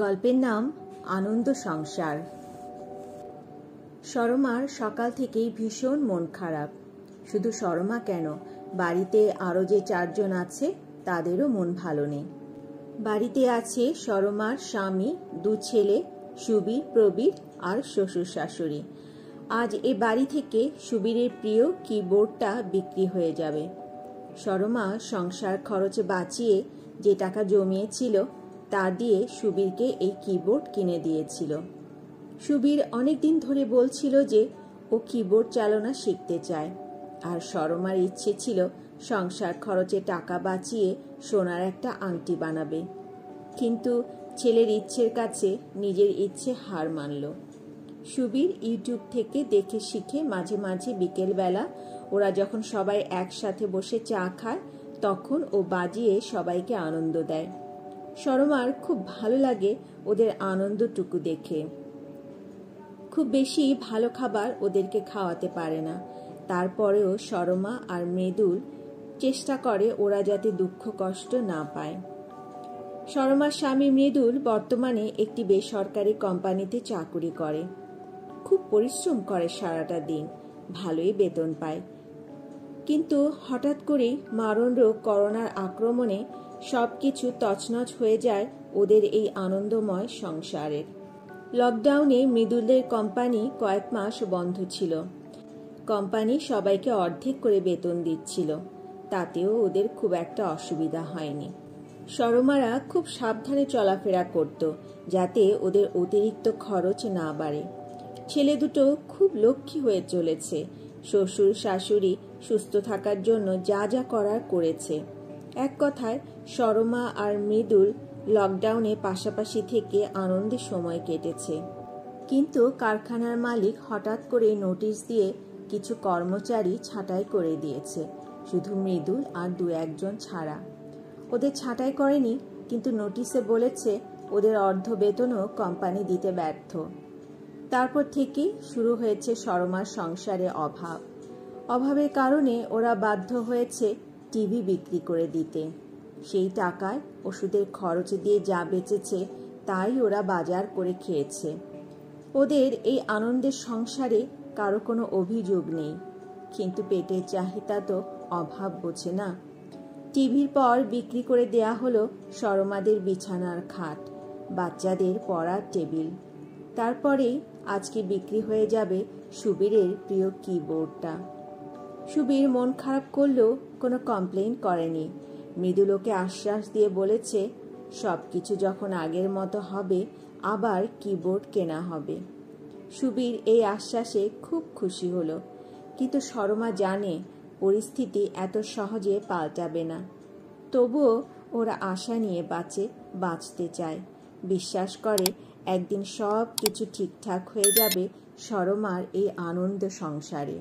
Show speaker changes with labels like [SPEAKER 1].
[SPEAKER 1] গল্পের নাম আনন্দ সংসার। সরমার সকাল থেকেই ভীষণ মন খারাপ। শুধু সরমা কেন, বাড়িতে আরও যে 4 জন আছে তাদেরও মন ভালো নেই। বাড়িতে আছে সরমার স্বামী, 2 ছেলে, সুবীর, প্রবীর আর শ্বশুর শাশুড়ি। আজ এ বাড়ি থেকে সুবীরের প্রিয় কিবোর্ডটা বিক্রি হয়ে যাবে। সরমা সংসার খরচে বাঁচিয়ে যে টাকা জমিয়েছিল তা দিয়ে সুবীরকে এই কিবোর্ড কিনে দিয়েছিল। সুবীর অনেক দিন ধরে বলছিল যে ও কিবোর্ড চালনা শিখতে চায়, আর সরমার ইচ্ছে ছিল সংসার খরচে টাকা বাঁচিয়ে সোনার একটা আংটি বানাবে। কিন্তু ছেলের ইচ্ছের কাছে নিজের ইচ্ছে হার মানল। সুবীর ইউটিউব থেকে দেখে শিখে মাঝে মাঝে বিকেলবেলা ওরা যখন সবাই একসাথে বসে চা খায় তখন ও বাজিয়ে সবাইকে আনন্দ দেয়। সরমার খুব ভালো লাগে ওদের আনন্দটুকু দেখে। খুব বেশি ভালো খাবার ওদেরকে খাওয়াতে পারে না, তারপরেও সরমা আর মৃদুল চেষ্টা করে ওরা যাতে দুঃখ কষ্ট না পায়। সরমার স্বামী মৃদুল বর্তমানে একটি বেসরকারি কোম্পানিতে চাকুরি করে। খুব পরিশ্রম করে সারাটা দিন, ভালোই বেতন পায়। কিন্তু হঠাৎ করেই মারণ রোগ করোনার আক্রমণে সবকিছু তছনছ হয়ে যায় ওদের এই আনন্দময় সংসারের। লকডাউনে মৃদুলের কোম্পানি কয়েক মাস বন্ধ ছিল। কোম্পানি সবাইকে অর্ধেক করে বেতন দিচ্ছিল, তাতেও ওদের খুব একটা অসুবিধা হয়নি। সরমারা খুব সাবধানে চলাফেরা করত যাতে ওদের অতিরিক্ত খরচ না বাড়ে। ছেলে দুটো খুব লক্ষ্মী হয়ে চলেছে। শ্বশুর শাশুড়ি সুস্থ থাকার জন্য যা যা করার করেছে। এক কথায় সরমা আর মৃদুল লকডাউনে পাশাপাশি থেকে আনন্দে সময় কেটেছে। কিন্তু কারখানার মালিক হঠাৎ করে নোটিশ দিয়ে কিছু কর্মচারী ছাঁটাই করে দিয়েছে, শুধু মৃদুল আর 2-1 জন ছাড়া। ওদের ছাঁটাই করেনি, কিন্তু নোটিশে বলেছে ওদের অর্ধ বেতনও কোম্পানি দিতে ব্যর্থ। তারপর থেকে শুরু হয়েছে সরমার সংসারে অভাবের কারণে ওরা বাধ্য হয়েছে টিভি বিক্রি করে দিতে। সেই টাকায় ওষুধের খরচ দিয়ে যা বেঁচেছে তাই ওরা বাজার করে খেয়েছে। ওদের এই আনন্দের সংসারে কারো কোনো অভিযোগ নেই, কিন্তু পেটের চাহিদা তো অভাব বোঝে না। টিভির পর বিক্রি করে দেয়া হলো সরমাদের বিছানার খাট, বাচ্চাদের পড়ার টেবিল। তারপরেই আজকে বিক্রি হয়ে যাবে সুবীরের প্রিয় কিবোর্ডটা। সুবীর মন খারাপ করলেও কোনো কমপ্লেইন করেনি। মৃদুলোকে আশ্বাস দিয়ে বলেছে সবকিছু যখন আগের মতো হবে আবার কিবোর্ড কেনা হবে। সুবীর এই আশ্বাসে খুব খুশি হলো, কিন্তু সরমা জানে পরিস্থিতি এত সহজে পাল্টাবে না। তবুও ওরা আশা নিয়ে বাঁচতে চায়, বিশ্বাস করে একদিন সব কিছু ঠিকঠাক হয়ে যাবে সরমার এই আনন্দ সংসারে।